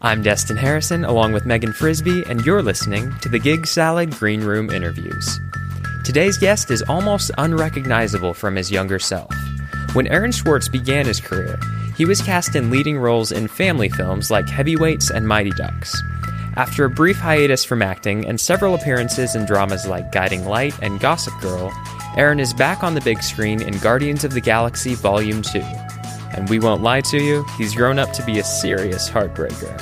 I'm Destin Harrison, along with Megan Frisbee, and you're listening to the GigSalad Greenroom interviews. Today's guest is almost unrecognizable from his younger self. When Aaron Schwartz began his career, he was cast in leading roles in family films like Heavyweights and Mighty Ducks. After a brief hiatus from acting and several appearances in dramas like Guiding Light and Gossip Girl, Aaron is back on the big screen in Guardians of the Galaxy Volume 2. And we won't lie to you, he's grown up to be a serious heartbreaker.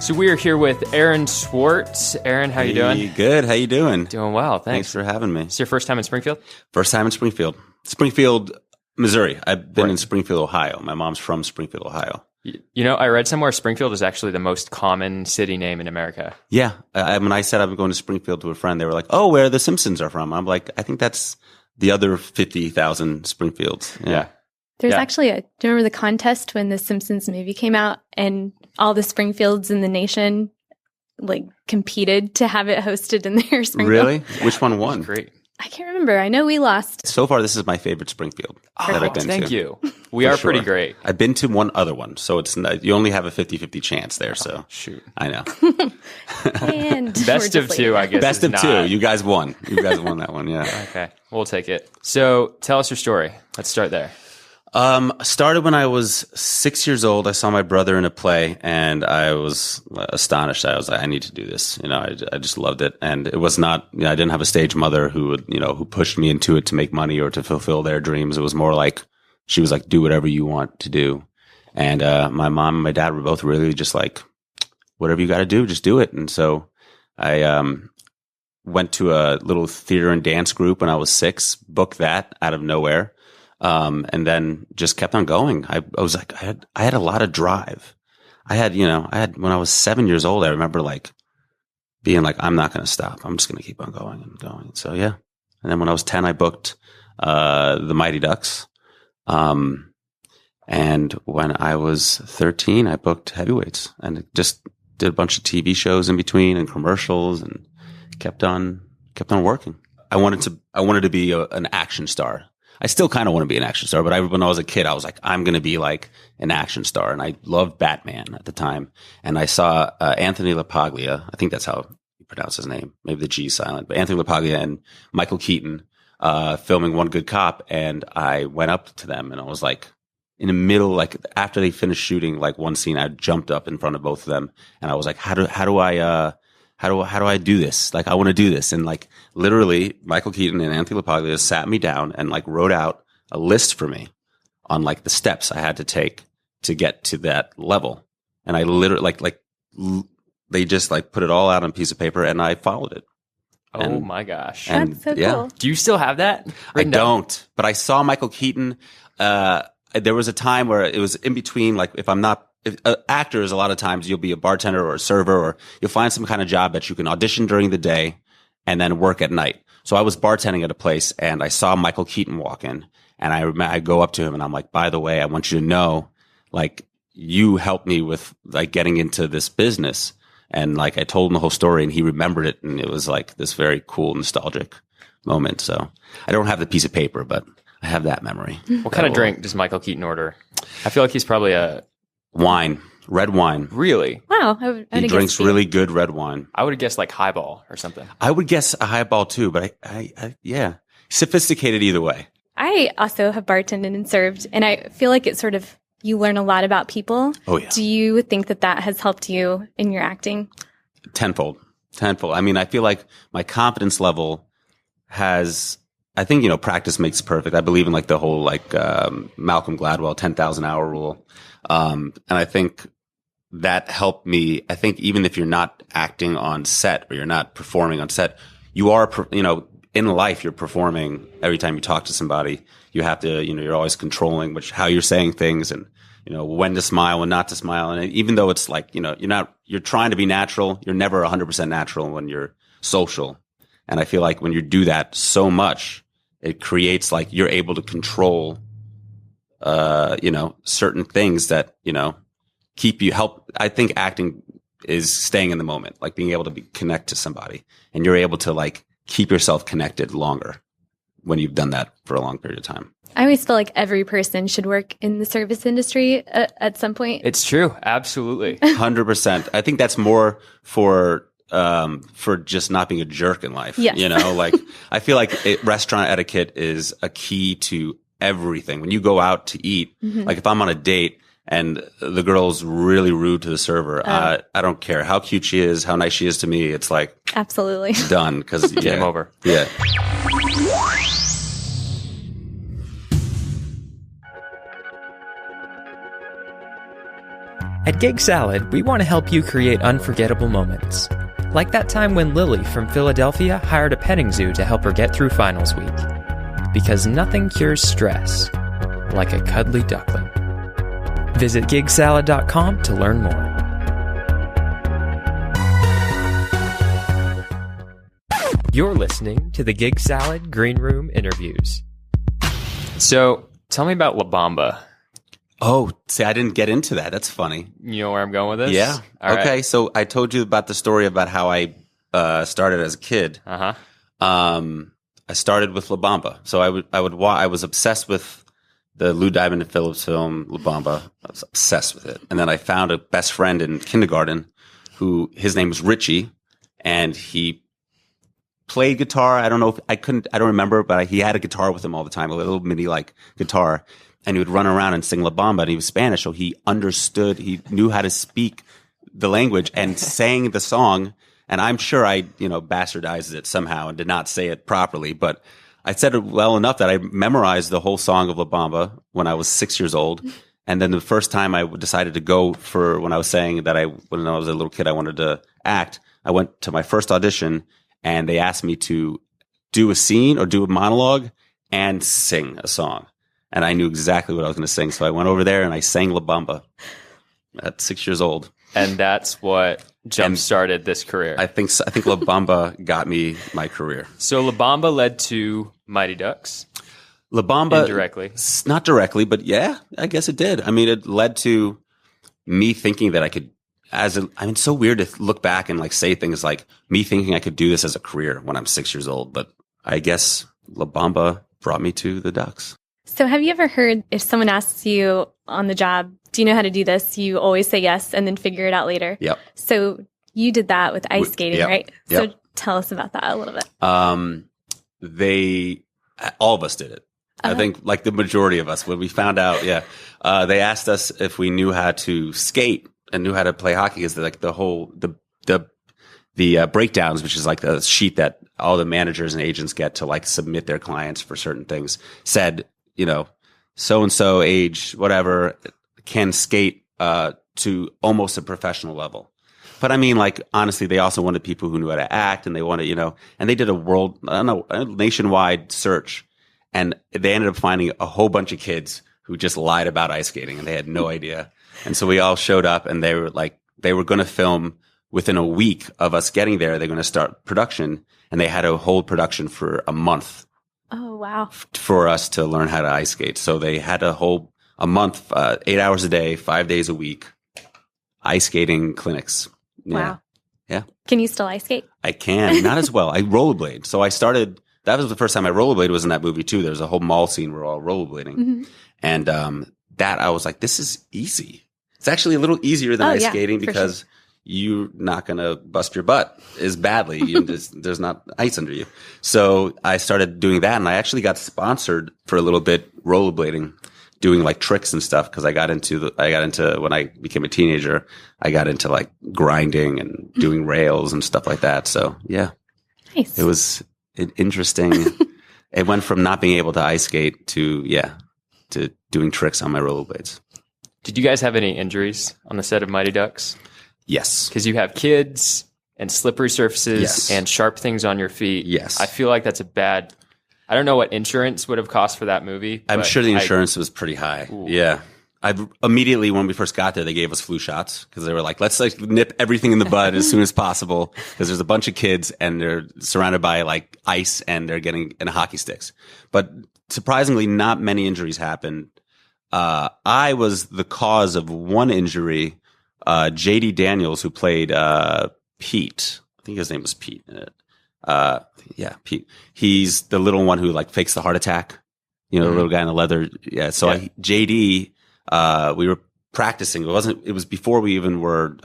So we are here with Aaron Schwartz. Aaron, how you doing? Good. How you doing? Doing well, thanks. Thanks for having me. It's your first time in Springfield? First time in Springfield. Springfield, Missouri. I've been in Springfield, Ohio. My mom's from Springfield, Ohio. You know, I read somewhere Springfield is actually the most common city name in America. Yeah. When I said I'm going to Springfield to a friend, they were like, oh, where the Simpsons are from. I'm like, I think that's the other 50,000 Springfields. Yeah. There's actually do you remember the contest when the Simpsons movie came out and all the Springfields in the nation like competed to have it hosted in their Springfield? Really? Which one won? Great. I can't remember. I know we lost. So far, this is my favorite Springfield that I've been Thank to. you. We are pretty great. I've been to one other one, so it's not, you only have a 50-50 chance there. So Shoot. I know. And Best of two, I guess. Best is of not. two. You guys won. You guys won that one. Yeah. Okay, we'll take it. So tell us your story. Let's start there. Started when I was 6 years old. I saw my brother in a play and I was astonished. I was like, I need to do this. You know, I just loved it. And it was not, you know, I didn't have a stage mother who would, you know, who pushed me into it to make money or to fulfill their dreams. It was more like, she was like, do whatever you want to do. And, my mom and my dad were both really just like, whatever you got to do, just do it. And so I, went to a little theater and dance group when I was 6, booked that out of nowhere. And then just kept on going. I was like, I had a lot of drive. I had, when I was 7 years old, I remember like being like, I'm not going to stop. I'm just going to keep on going and going. So yeah. And then when I was 10, I booked, the Mighty Ducks. And when I was 13, I booked Heavyweights and just did a bunch of TV shows in between and commercials and kept on working. I wanted to be an action star. I still kind of want to be an action star, but when I was a kid, I was like, I'm going to be like an action star. And I loved Batman at the time. And I saw Anthony LaPaglia. I think that's how you pronounce his name. Maybe the G is silent. But Anthony LaPaglia and Michael Keaton filming One Good Cop. And I went up to them and I was like, in the middle, like after they finished shooting like one scene, I jumped up in front of both of them. And I was like, how do I do this? Like, I want to do this. And like, literally, Michael Keaton and Anthony LaPaglia sat me down and like wrote out a list for me on like the steps I had to take to get to that level. And I literally they just like put it all out on a piece of paper and I followed it. Oh my gosh. That's so cool. Do you still have that? I don't, but I saw Michael Keaton. There was a time where it was in between, like if actors, a lot of times you'll be a bartender or a server, or you'll find some kind of job that you can audition during the day and then work at night. So I was bartending at a place and I saw Michael Keaton walk in and I go up to him and I'm like, by the way, I want you to know, like, you helped me with like getting into this business. And like, I told him the whole story and he remembered it. And it was like this very cool, nostalgic moment. So I don't have the piece of paper, but I have that memory. What kind of drink does Michael Keaton order? I feel like he's probably wine, red wine. Really? Wow. He drinks really good red wine. I would have guessed like highball or something. I would guess a highball too, but yeah, sophisticated either way. I also have bartended and served, and I feel like it's sort of, you learn a lot about people. Oh yeah. Do you think that has helped you in your acting? Tenfold. I mean, I feel like my confidence level has, I think, practice makes perfect. I believe in like the whole like Malcolm Gladwell 10,000 hour rule. And I think that helped me. I think even if you're not acting on set or you're not performing on set, you are, in life, you're performing every time you talk to somebody. You have to, you're always controlling how you're saying things and, when to smile, when not to smile. And even though it's like, you're trying to be natural, you're never 100% natural when you're social. And I feel like when you do that so much, it creates like you're able to control, certain things that, keep you I think acting is staying in the moment, like being able to connect to somebody and you're able to like keep yourself connected longer when you've done that for a long period of time. I always feel like every person should work in the service industry at some point. It's true. Absolutely. 100%. I think that's more for just not being a jerk in life. Yes. You know, like I feel like restaurant etiquette is a key to everything. When you go out to eat, like if I'm on a date and the girl's really rude to the server, I don't care how cute she is, how nice she is to me. It's like absolutely done because game over. Yeah. At GigSalad, we want to help you create unforgettable moments. Like that time when Lily from Philadelphia hired a petting zoo to help her get through finals week. Because nothing cures stress like a cuddly duckling. Visit GigSalad.com to learn more. You're listening to the GigSalad Greenroom interviews. So, tell me about La Bamba. Oh, see, I didn't get into that. That's funny. You know where I'm going with this? Yeah. All okay. right. So I told you about the story about how I started as a kid. Uh-huh. I started with La Bamba. So I was obsessed with the Lou Diamond and Phillips film La Bamba. I was obsessed with it. And then I found a best friend in kindergarten who his name was Richie, and he played guitar. I don't remember, but he had a guitar with him all the time, a little mini like guitar. And he would run around and sing La Bamba, and he was Spanish, so he understood, he knew how to speak the language and sang the song. And I'm sure I, bastardized it somehow and did not say it properly, but I said it well enough that I memorized the whole song of La Bamba when I was 6 years old. And then the first time I decided to go for, when I was saying that when I was a little kid, I wanted to act, I went to my first audition, and they asked me to do a scene or do a monologue and sing a song. And I knew exactly what I was going to sing. So I went over there and I sang La Bamba at 6 years old. And that's what jump-started this career. I think La Bamba got me my career. So La Bamba led to Mighty Ducks? La Bamba... Indirectly. Not directly, but yeah, I guess it did. I mean, it led to me thinking that I could... it's so weird to look back and like say things like me thinking I could do this as a career when I'm 6 years old. But I guess La Bamba brought me to the Ducks. So have you ever heard if someone asks you on the job, do you know how to do this? You always say yes and then figure it out later. Yep. So you did that with ice skating, yep. right? Yep. So tell us about that a little bit. All of us did it. I think like the majority of us, when we found out, they asked us if we knew how to skate and knew how to play hockey. Is like the breakdowns, which is like the sheet that all the managers and agents get to like submit their clients for certain things, said, so-and-so age, whatever, can skate to almost a professional level. But I mean, like, honestly, they also wanted people who knew how to act, and they wanted, and they did a nationwide search, and they ended up finding a whole bunch of kids who just lied about ice skating, and they had no idea. And so we all showed up, and they were going to film within a week of us getting there. They're going to start production, and they had to hold production for a month. Oh, wow. For us to learn how to ice skate. So they had to hold a month, 8 hours a day, 5 days a week, ice skating clinics. Yeah. Wow. Yeah. Can you still ice skate? I can. Not as well. I rollerblade. So I started, that was the first time I rollerbladed, was in that movie too. There's a whole mall scene where we're all rollerblading. Mm-hmm. And that I was like, this is easy. It's actually a little easier than ice skating because you're not going to bust your butt as badly. There's not ice under you. So I started doing that, and I actually got sponsored for a little bit rollerblading, doing like tricks and stuff. Cause I got into when I became a teenager, I got into like grinding and doing rails and stuff like that. So yeah, nice. It was interesting. It went from not being able to ice skate to doing tricks on my rollerblades. Did you guys have any injuries on the set of Mighty Ducks? Yes. Because you have kids and slippery surfaces and sharp things on your feet. Yes. I feel like that's a bad... I don't know what insurance would have cost for that movie. I'm sure the insurance was pretty high. Ooh. Yeah. Immediately when we first got there, they gave us flu shots because they were like, let's like nip everything in the bud as soon as possible because there's a bunch of kids and they're surrounded by like ice and they're getting in hockey sticks. But surprisingly, not many injuries happened. I was the cause of one injury. J.D. Daniels, who played Pete, I think his name was Pete in it. Yeah, he's the little one who like fakes the heart attack. The little guy in the leather. Yeah. So JD, we were practicing. It was before we even were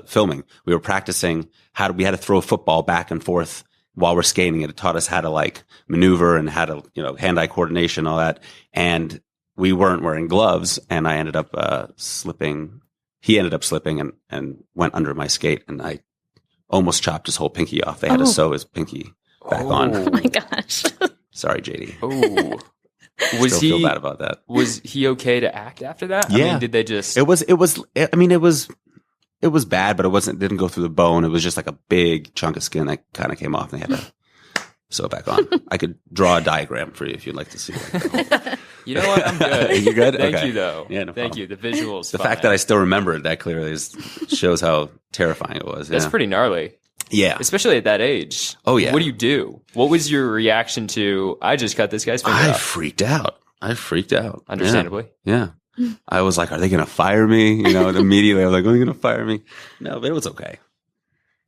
filming. We were practicing we had to throw a football back and forth while we're skating. It taught us how to like maneuver and how to, hand-eye coordination, all that. And we weren't wearing gloves, and I ended up slipping. He ended up slipping and went under my skate, and I almost chopped his whole pinky off. They had to sew his pinky back on. Oh my gosh. Sorry, JD. Oh. Still feel bad about that. Was he okay to act after that? Yeah. I mean, did they just? It was bad, but it didn't go through the bone. It was just like a big chunk of skin that kind of came off, and they had to sew it back on. I could draw a diagram for you if you'd like to see it. You know what? I'm good. You're good? Thank Okay. you, though. Yeah, no Thank problem. you. The visuals. The fact that I still remember it that clearly shows how terrifying it was. That's yeah. pretty gnarly. Yeah. Especially at that age. Oh, yeah. What do you do? What was your reaction to, I just cut this guy's finger I off? freaked out. Understandably. Yeah. I was like, are they going to fire me? And immediately I was like, are they going to fire me? No, but it was okay.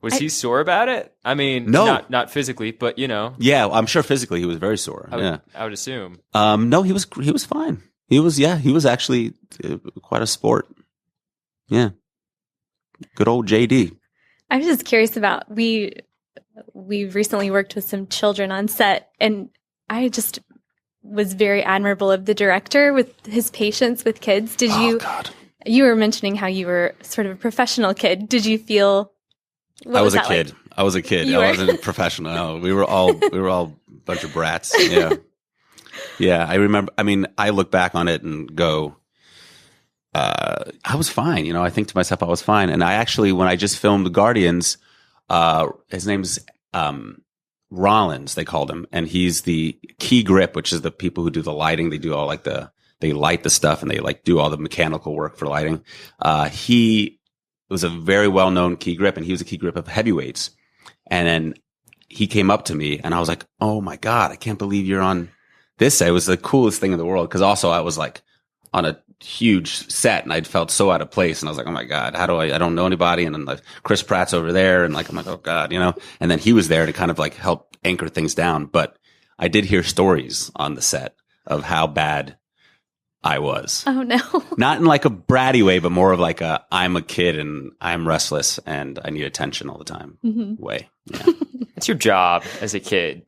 Was he sore about it? I mean, No. not physically, but Yeah, I'm sure physically he was very sore. I would assume. No, he was fine. He was actually quite a sport. Yeah. Good old JD. I was just curious about we've recently worked with some children on set, and I just was very admirable of the director with his patience with kids. God. You were mentioning how you were sort of a professional kid. Did you feel I was a kid. Like? I was a kid. You I were? wasn't professional. No, we were all a bunch of brats. Yeah. Yeah. I remember, I look back on it and go, I was fine. I think to myself, I was fine. And I actually, when I just filmed The Guardians, his name's, Rollins, they called him. And he's the key grip, which is the people who do the lighting. They do all they light the stuff and they do all the mechanical work for lighting. He was a very well-known key grip, and he was a key grip of heavyweights. And then he came up to me and I was like, oh my God, I can't believe you're on this set. It was the coolest thing in the world. Cause also I was like on a huge set and I felt so out of place. And I was like, oh my God, I don't know anybody. And then like Chris Pratt's over there. And I'm like, oh God, and then he was there to kind of like help anchor things down. But I did hear stories on the set of how bad I was. Oh no. Not in like a bratty way, but more of like I'm a kid and I'm restless and I need attention all the time way. Yeah. It's your job as a kid.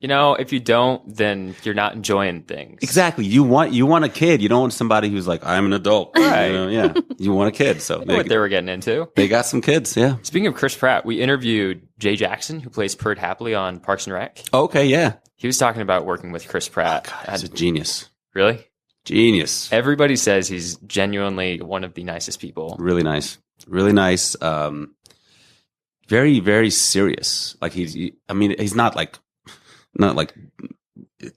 If you don't, then you're not enjoying things. Exactly. You want a kid. You don't want somebody who's like, I'm an adult. Right. Yeah. You want a kid. So What they were getting into. They got some kids. Yeah. Speaking of Chris Pratt, we interviewed Jay Jackson, who plays Perd Hapley on Parks and Rec. Okay. Yeah. He was talking about working with Chris Pratt. Oh, God, he's a genius. Really? Genius. Everybody says he's genuinely one of the nicest people. Really nice. Really nice. Very, very serious. Like he's not like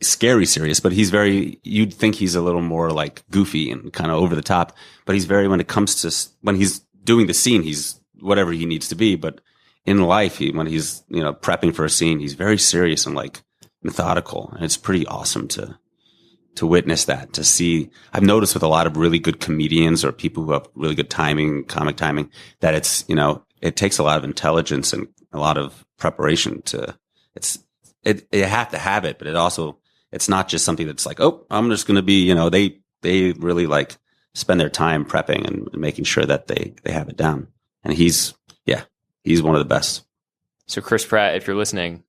scary serious, but you'd think he's a little more like goofy and kind of over the top, but he's when he's doing the scene, he's whatever he needs to be. But in life, when he's, prepping for a scene, he's very serious and like methodical. And it's pretty awesome to witness that, to see. I've noticed with a lot of really good comedians or people who have really good timing, comic timing, that it's, it takes a lot of intelligence and a lot of preparation you have to have it, but it's not just something that's like, oh, I'm just going to be, they really like spend their time prepping and making sure that they have it down. And he's one of the best. So Chris Pratt, if you're listening,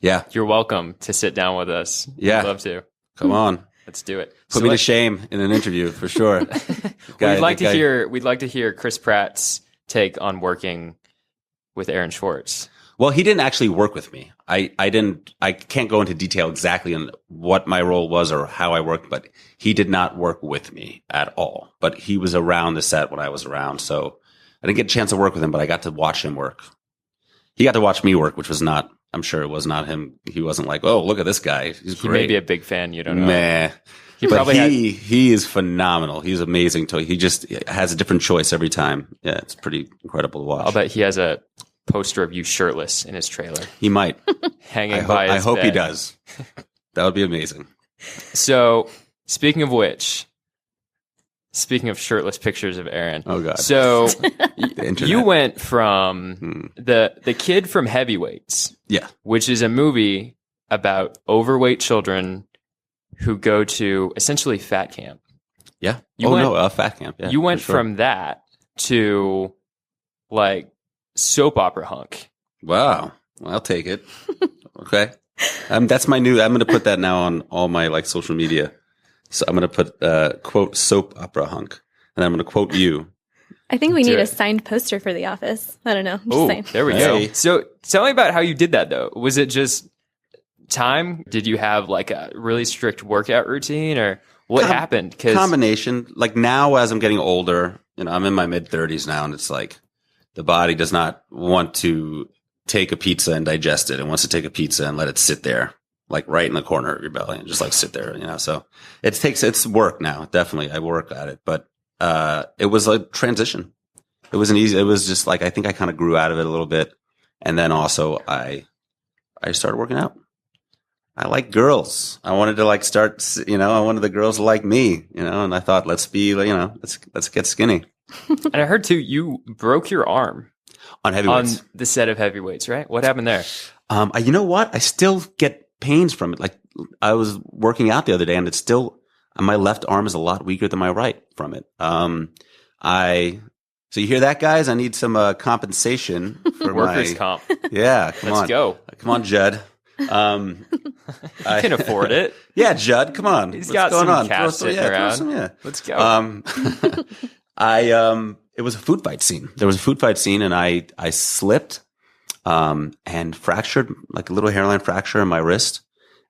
yeah, you're welcome to sit down with us. Yeah. I'd love to. Come on. Let's do it. Put me to shame in an interview for sure. We'd like to hear Chris Pratt's take on working with Aaron Schwartz. Well, he didn't actually work with me. I can't go into detail exactly on what my role was or how I worked, but he did not work with me at all. But he was around the set when I was around. So I didn't get a chance to work with him, but I got to watch him work. He got to watch me work, which was not, I'm sure it was not him. He wasn't like, oh, look at this guy. He's great. He may be a big fan. You don't know. Meh. He is phenomenal. He's amazing. He just has a different choice every time. Yeah, it's pretty incredible to watch. I'll bet he has a poster of you shirtless in his trailer. He might. Hanging by his I hope bed. he does. That would be amazing. So, speaking of which, Speaking of shirtless pictures of Aaron. Oh, God. So internet. you went from the kid from Heavyweights, Yeah. which is a movie about overweight children who go to essentially fat camp. Yeah. You fat camp. Yeah, you went for sure. from that to like soap opera hunk. Wow. Well, I'll take it. Okay. That's my new, I'm going to put that now on all my like social media. So I'm going to put, quote, soap opera hunk. And I'm going to quote you. I think we Do need it. a signed poster for the office. I don't know. I'm just Oh, saying. there we Hey. go. So tell me about how you did that though. Was it just time? Did you have like a really strict workout routine or what happened? Combination. Like now as I'm getting older, I'm in my mid 30s now and it's like the body does not want to take a pizza and digest it. It wants to take a pizza and let it sit there, like right in the corner of your belly and just like sit there, so it's work now. Definitely. I work at it, but, it was a transition. It was just like, I think I kind of grew out of it a little bit. And then also I started working out. I like girls. I wanted to like start, I wanted the girls to like me, and I thought, let's get skinny. And I heard too, you broke your arm On Heavyweights. on the set of Heavyweights, right? What happened there? You know what? I still get pains from it. Like I was working out the other day and it's still, my left arm is a lot weaker than my right from it. So you hear that, guys? I need some compensation for Workers' comp. Yeah, come Let's on. go. Come on, Judd. You can afford it. Yeah, Judd, come on. He's What's got going some on? cash sitting around. Yeah. Let's go. It was a food fight scene. There was a food fight scene and I slipped, and fractured like a little hairline fracture in my wrist,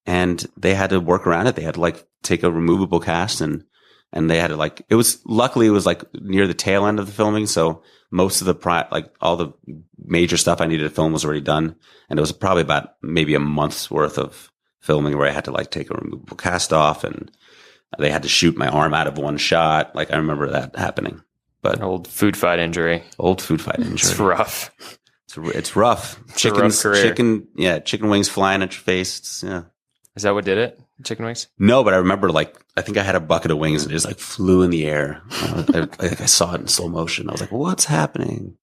and they had to work around it. They had to like take a removable cast and they had to like, luckily it was like near the tail end of the filming. So most of the all the major stuff I needed to film was already done. And it was probably about maybe a month's worth of filming where I had to like take a removable cast off and they had to shoot my arm out of one shot. Like I remember that happening. But An old food fight injury. It's rough. It's rough. It's a rough career. Chicken wings flying at your face. Is that what did it? Chicken wings? No, but I remember I think I had a bucket of wings and it just like flew in the air. I saw it in slow motion. I was like, what's happening?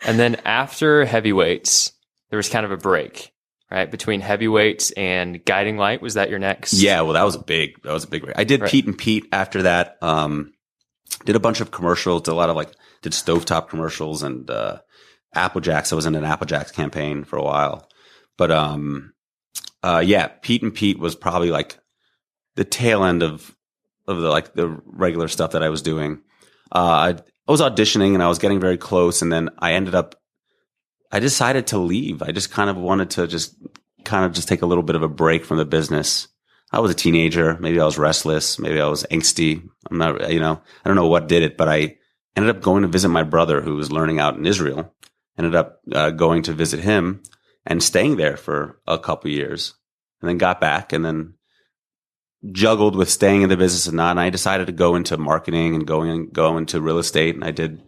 And then after Heavyweights, there was kind of a break, right? Between Heavyweights and Guiding Light. Was that your next? Yeah, well, that was a big break. I did Pete and Pete after that. Did a bunch of commercials, did a lot of did stovetop commercials and, Apple Jacks. I was in an Apple Jacks campaign for a while, but, yeah, Pete and Pete was probably like the tail end of the regular stuff that I was doing. I was auditioning and I was getting very close. And then I decided to leave. I just kind of wanted to just take a little bit of a break from the business. I was a teenager. Maybe I was restless. Maybe I was angsty. I'm not, I don't know what did it, but I ended up going to visit my brother who was learning out in Israel. Ended up going to visit him and staying there for a couple years, and then got back and then juggled with staying in the business and not. And I decided to go into marketing and go into real estate. And I did,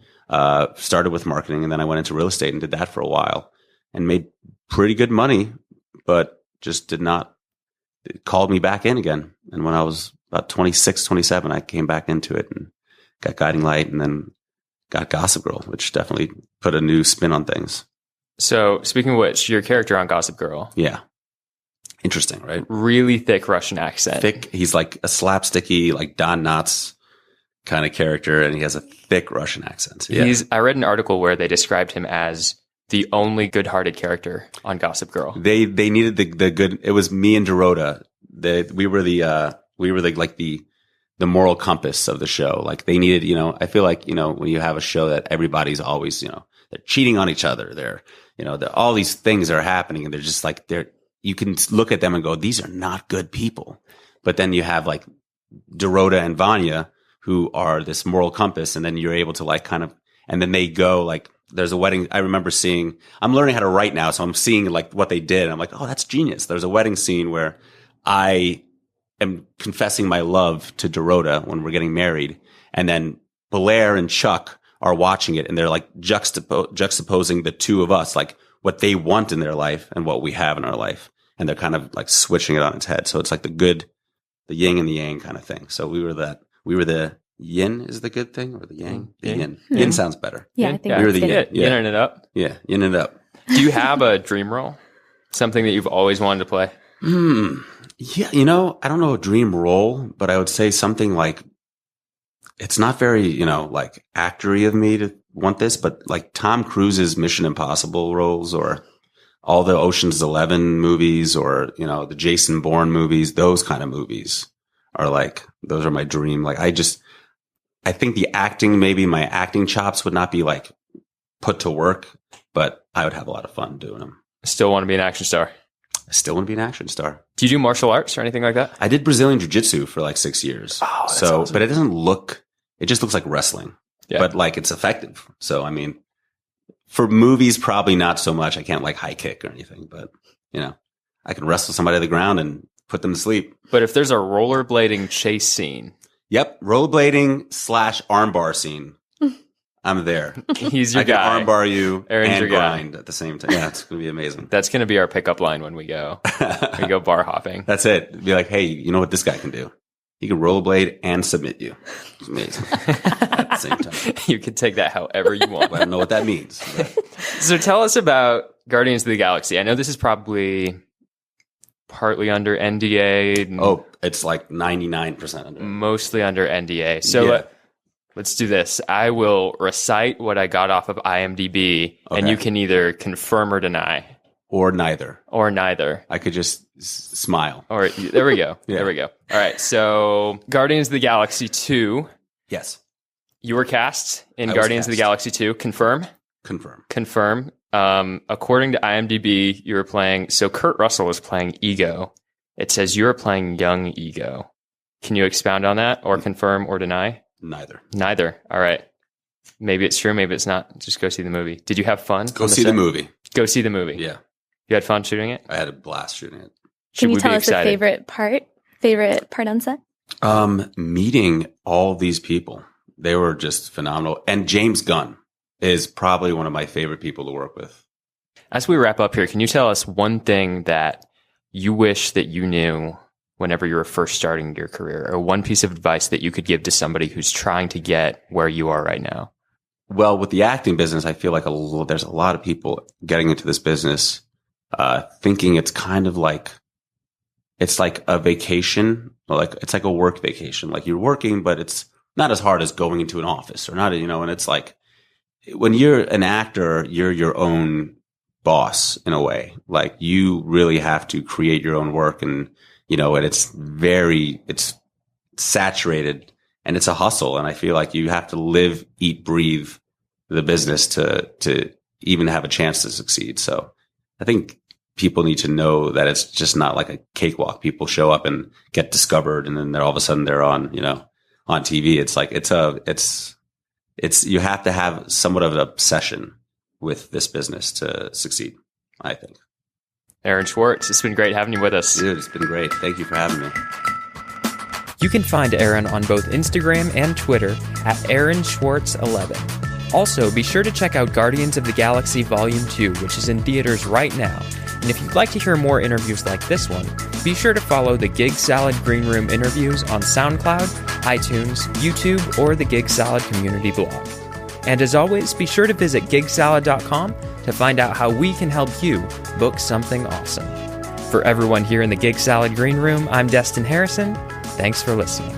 started with marketing and then I went into real estate and did that for a while and made pretty good money, but just did not, it called me back in again. And when I was about 26, 27, I came back into it and got Guiding Light and then got Gossip Girl, which definitely put a new spin on things. So speaking of which, your character on Gossip Girl. Yeah. Interesting, right? Really thick Russian accent. Thick. He's like a slapsticky, like Don Knotts kind of character, and he has a thick Russian accent. Yeah. I read an article where they described him as the only good-hearted character on Gossip Girl. They needed the good. It was me and Dorota. We were the moral compass of the show. Like they needed, I feel like, when you have a show that everybody's always, they're cheating on each other. They're all these things are happening and they're just like, you can look at them and go, these are not good people. But then you have like Dorota and Vanya who are this moral compass. And then you're able to like kind of, and then they go like, there's a wedding. I remember I'm learning how to write now. So I'm seeing like what they did. I'm like, oh, that's genius. There's a wedding scene where I am confessing my love to Dorota when we're getting married. And then Blair and Chuck are watching it and they're like juxtaposing the two of us, like what they want in their life and what we have in our life. And they're kind of like switching it on its head. So it's like the yin and the yang kind of thing. So we were the yin is the good thing or the yang? The Yin. yin. Yin sounds better. Yeah, I think We were that's the good. yin. Yin it up. Yeah, yin it up. Do you have a dream role? Something that you've always wanted to play? Yeah, I don't know a dream role, but I would say something like, it's not very, like actory of me to want this, but like Tom Cruise's Mission Impossible roles or all the Ocean's 11 movies or, the Jason Bourne movies, those kind of movies are like, those are my dream. Like I think the acting, maybe my acting chops would not be like put to work, but I would have a lot of fun doing them. Still want to be an action star? I still want to be an action star. Do you do martial arts or anything like that? I did Brazilian Jiu-Jitsu for like 6 years. Oh, that's awesome. But it just looks like wrestling, but like it's effective. So, I mean, for movies, probably not so much. I can't like high kick or anything, but I can wrestle somebody to the ground and put them to sleep. But if there's a rollerblading chase scene. Yep. Rollerblading / armbar scene. I'm there. He's your I can guy. armbar you Aaron's and your guy. grind at the same time. Yeah, it's going to be amazing. That's going to be our pickup line when we go. We go bar hopping. That's it. Be like, hey, you know what this guy can do? He can rollerblade and submit you. It's amazing. At the same time. You can take that however you want. I don't know what that means. But So tell us about Guardians of the Galaxy. I know this is probably partly under NDA. oh, it's like 99% under. Mostly under NDA. So Yeah. let's do this. I will recite what I got off of IMDb, and Okay. you can either confirm or deny, Or neither. or neither. I could just smile. Or there we go. Yeah. There we go. All right. So Guardians of the Galaxy 2, Yes. you were cast in I was Guardians of the cast. Galaxy 2. Confirm. Confirm. Confirm. According to IMDb, you were playing. So Kurt Russell was playing Ego. It says you were playing young Ego. Can you expound on that, or confirm or deny? Neither. Neither. All right. Maybe it's true. Maybe it's not. Just go see the movie. Did you have fun? Go on see the set? movie. Go see the movie. Yeah. You had fun shooting it? I had a blast shooting it. Can you we tell be us a excited? favorite part on set? Meeting all these people. They were just phenomenal. And James Gunn is probably one of my favorite people to work with. As we wrap up here, can you tell us one thing that you wish that you knew whenever you were first starting your career, or one piece of advice that you could give to somebody who's trying to get where you are right now? Well, with the acting business, I feel like there's a lot of people getting into this business thinking it's kind of like, it's like a vacation, like it's like a work vacation. Like you're working, but it's not as hard as going into an office or not, and it's like when you're an actor, you're your own boss in a way. Like you really have to create your own work and, and it's saturated and it's a hustle. And I feel like you have to live, eat, breathe the business to even have a chance to succeed. So I think people need to know that it's just not like a cakewalk. People show up and get discovered and then all of a sudden they're on TV. It's like, it's you have to have somewhat of an obsession with this business to succeed, I think. Aaron Schwartz, it's been great having you with us. Dude, it's been great. Thank you for having me. You can find Aaron on both Instagram and Twitter at AaronSchwartz11. Also, be sure to check out Guardians of the Galaxy Volume 2, which is in theaters right now. And if you'd like to hear more interviews like this one, be sure to follow the GigSalad Greenroom interviews on SoundCloud, iTunes, YouTube, or the GigSalad community blog. And as always, be sure to visit GigSalad.com to find out how we can help you book something awesome. For everyone here in the GigSalad Green Room, I'm Destin Harrison. Thanks for listening.